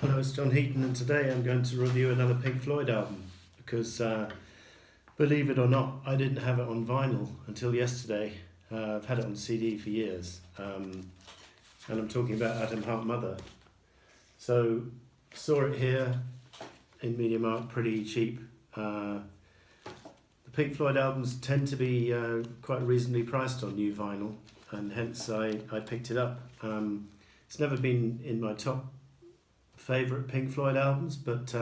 Hello, it's John Heaton, and today I'm going to review another Pink Floyd album because, believe it or not, I didn't have it on vinyl until yesterday. I've had it on CD for years, and I'm talking about Atom Heart Mother. So, saw it here in MediaMarkt, pretty cheap. The Pink Floyd albums tend to be quite reasonably priced on new vinyl, and hence I picked it up. It's never been in my top favourite Pink Floyd albums, but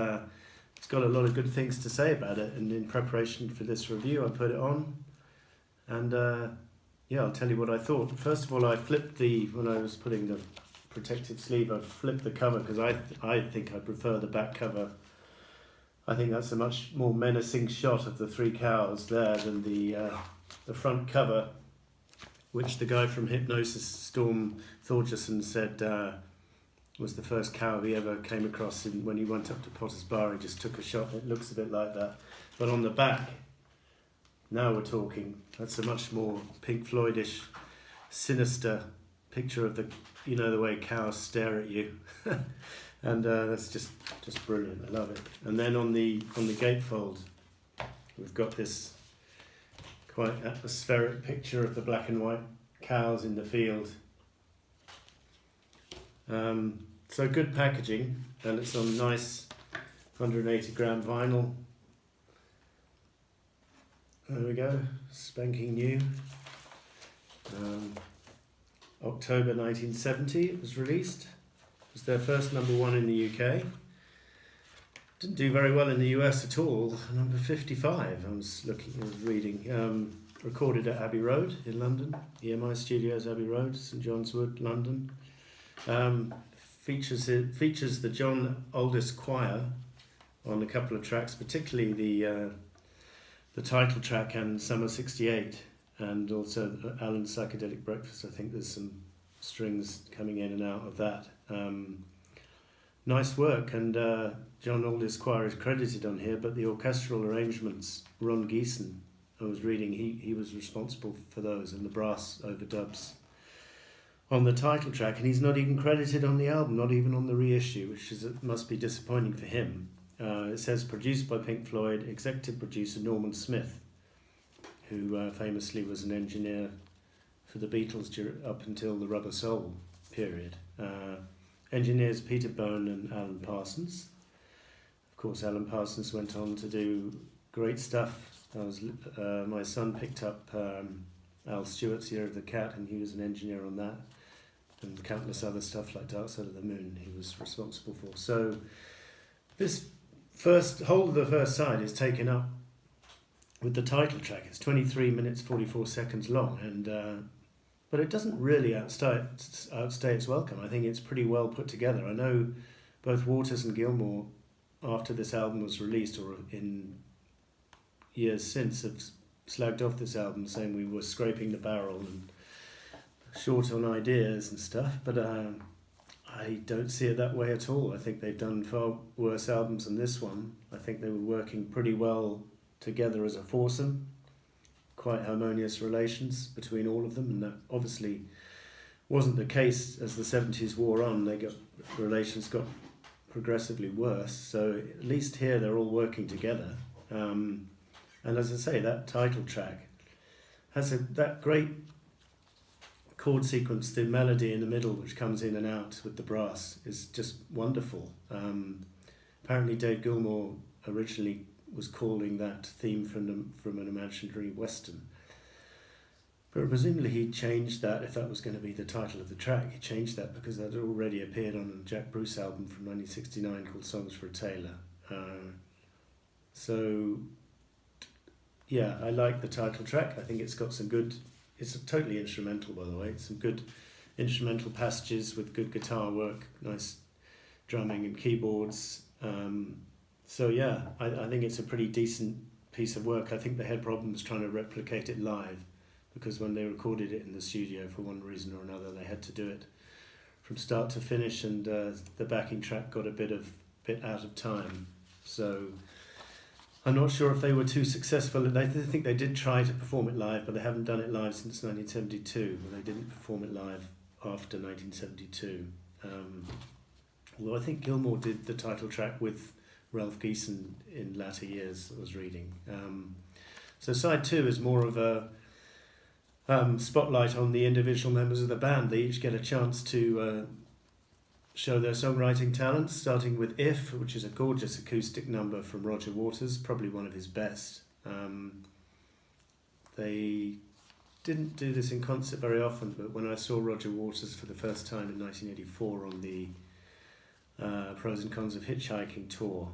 it's got a lot of good things to say about it, and in preparation for this review I put it on, and I'll tell you what I thought. First of all, when I was putting the protective sleeve, I flipped the cover because I think I prefer the back cover. I think that's a much more menacing shot of the three cows there than the front cover, which the guy from Hipgnosis, Storm Thorgerson, said was the first cow he ever came across when he went up to Potter's Bar. He just took a shot. It looks a bit like that. But on the back, now we're talking. That's a much more Pink Floydish, sinister picture of the way cows stare at you. And that's just brilliant. I love it. And then on the gatefold, we've got this quite atmospheric picture of the black and white cows in the field. So good packaging, and it's on nice 180 gram vinyl. There we go, spanking new. October 1970 it was released. It was their first #1 in the UK. Didn't do very well in the US at all. Number 55, I was reading. Recorded at Abbey Road in London, EMI Studios, Abbey Road, St John's Wood, London. Features the John Oldest Choir on a couple of tracks, particularly the title track and Summer '68, and also Alan's Psychedelic Breakfast. I think there's some strings coming in and out of that. Nice work, and John Oldest Choir is credited on here, but the orchestral arrangements, Ron Geeson, I was reading, he was responsible for those, and the brass overdubs on the title track, and he's not even credited on the album, not even on the reissue, which must be disappointing for him. It says produced by Pink Floyd, executive producer Norman Smith, who famously was an engineer for the Beatles up until the Rubber Soul period. Engineers Peter Bone and Alan Parsons. Of course, Alan Parsons went on to do great stuff. My son picked up Al Stewart's Year of the Cat, and he was an engineer on that, and countless other stuff like Dark Side of the Moon he was responsible for. So this whole of the first side is taken up with the title track. It's 23 minutes 44 seconds long, and but it doesn't really outstay its welcome. I think it's pretty well put together. I know both Waters and Gilmour, after this album was released, or in years since, have slagged off this album, saying we were scraping the barrel and short on ideas and stuff, but I don't see it that way at all. I think they've done far worse albums than this one. I think they were working pretty well together as a foursome, quite harmonious relations between all of them, and that obviously wasn't the case as the 70s wore on. Relations got progressively worse, so at least here they're all working together. And as I say, that title track has that great chord sequence. The melody in the middle, which comes in and out with the brass, is just wonderful. Apparently Dave Gilmour originally was calling that theme from an imaginary western, but presumably he changed that. If that was going to be the title of the track, he changed that because that had already appeared on a Jack Bruce album from 1969 called Songs for a Tailor. Yeah, I like the title track. I think it's got some good... It's totally instrumental, by the way. Some good instrumental passages with good guitar work, nice drumming and keyboards. So yeah, I think it's a pretty decent piece of work. I think they had problems trying to replicate it live, because when they recorded it in the studio, for one reason or another, they had to do it from start to finish, and the backing track got a bit out of time. So I'm not sure if they were too successful. I think they did try to perform it live, but they haven't done it live since 1972. They didn't perform it live after 1972. Although I think Gilmour did the title track with Ralph Geeson in latter years, I was reading. So side 2 is more of a spotlight on the individual members of the band. They each get a chance to show their songwriting talents, starting with If, which is a gorgeous acoustic number from Roger Waters, probably one of his best. They didn't do this in concert very often, but when I saw Roger Waters for the first time in 1984 on the Pros and Cons of Hitchhiking tour,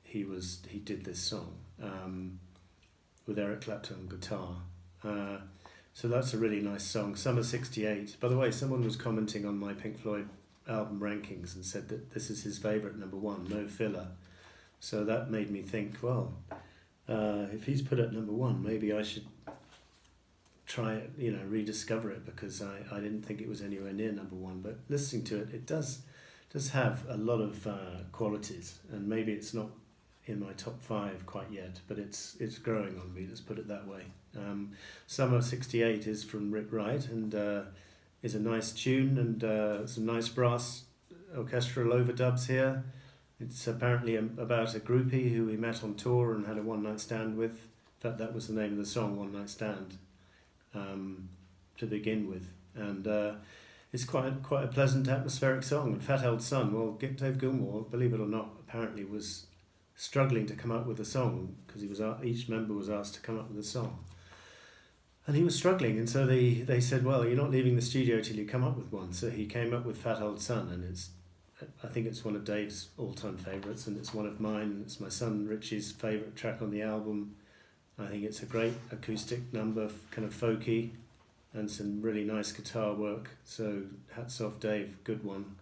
he did this song with Eric Clapton on guitar. So that's a really nice song. Summer 68. By the way, someone was commenting on my Pink Floyd album rankings and said that this is his favourite number 1, no filler. So that made me think, well, if he's put it number 1, maybe I should try it, rediscover it, because I didn't think it was anywhere near number 1. But listening to it, it does have a lot of qualities, and maybe it's not in my top 5 quite yet, but it's growing on me, let's put it that way. Summer 68 is from Rick Wright, and is a nice tune, and some nice brass orchestral overdubs here. It's apparently about a groupie who we met on tour and had a one-night stand with. In fact, that was the name of the song, One Night Stand, to begin with. And it's quite a pleasant, atmospheric song. And Fat Old Son, well, Dave Gilmour, believe it or not, apparently was struggling to come up with a song, because each member was asked to come up with a song. And he was struggling, and so they said, well, you're not leaving the studio till you come up with one. So he came up with Fat Old Son, and I think it's one of Dave's all-time favourites, and it's one of mine. It's my son Richie's favourite track on the album. I think it's a great acoustic number, kind of folky, and some really nice guitar work. So hats off, Dave, good one.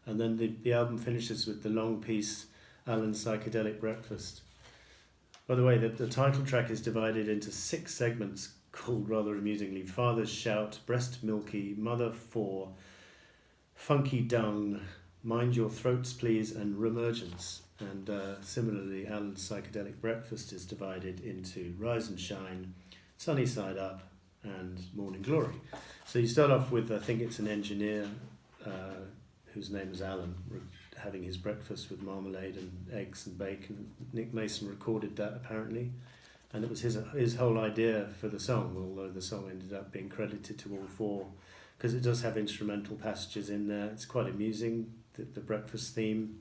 And then the album finishes with the long piece, Alan's Psychedelic Breakfast. By the way, the title track is divided into 6 segments called, rather amusingly, Father's Shout, Breast Milky, Mother 4, Funky Dung, Mind Your Throats Please, and Remergence. And similarly, Alan's Psychedelic Breakfast is divided into Rise and Shine, Sunny Side Up, and Morning Glory. So you start off with, I think it's an engineer whose name is Alan, having his breakfast with marmalade and eggs and bacon. Nick Mason recorded that apparently, and it was his whole idea for the song, although the song ended up being credited to all 4, because it does have instrumental passages in there. It's quite amusing, the breakfast theme.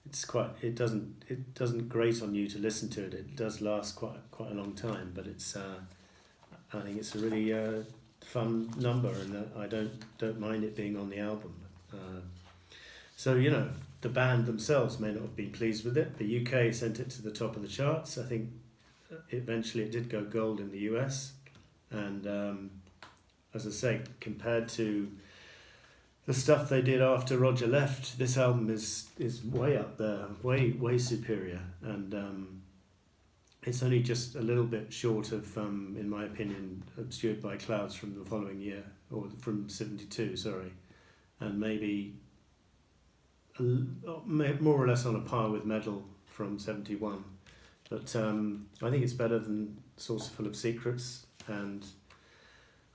It doesn't grate on you to listen to it. It does last quite a long time, but I think it's a really fun number, and I don't mind it being on the album. So, the band themselves may not have been pleased with it. The UK sent it to the top of the charts. I think eventually it did go gold in the US. And as I say, compared to the stuff they did after Roger left, this album is way up there, way superior. And it's only just a little bit short of, in my opinion, Obscured by Clouds from the following year, or from 72, sorry. And maybe more or less on a par with Medal from 71. But I think it's better than Saucer Full of Secrets, and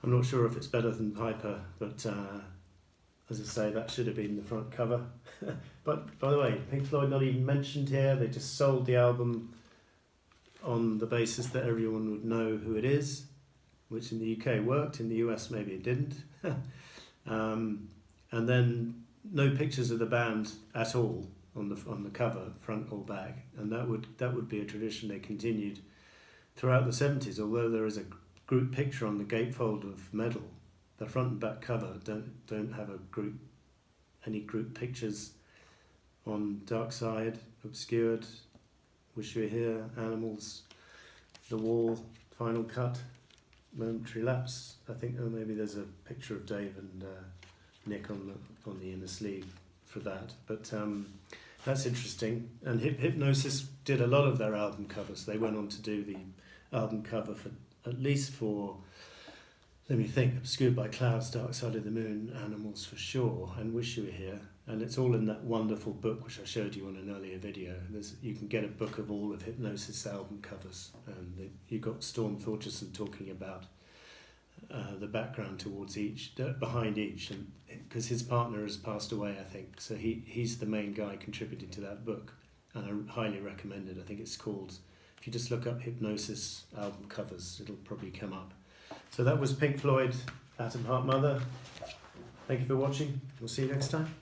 I'm not sure if it's better than Piper, but as I say, that should have been the front cover. But by the way, Pink Floyd not even mentioned here. They just sold the album on the basis that everyone would know who it is, which in the UK worked. In the US maybe it didn't. And then no pictures of the band at all on the cover, front or back, and that would be a tradition they continued throughout the 70s. Although there is a group picture on the gatefold of Medal, the front and back cover don't have any group pictures on Dark Side, Obscured, Wish You Were Here, Animals, The Wall, Final Cut, Momentary Lapse. I think maybe there's a picture of Dave and Nick on the inner sleeve for that, but that's interesting. And Hipgnosis did a lot of their album covers. They went on to do the album cover for at least for, let me think, Obscured by Clouds, Dark Side of the Moon, Animals for sure, and Wish You Were Here. And it's all in that wonderful book which I showed you on an earlier video. You can get a book of all of Hipgnosis album covers, and you got Storm Thorgerson talking about the background towards each, behind each, and because his partner has passed away, I think, so he's the main guy contributing to that book, and I highly recommend it. I think it's called, if you just look up Hipgnosis album covers, it'll probably come up. So that was Pink Floyd, Atom Heart Mother. Thank you for watching. We'll see you next time.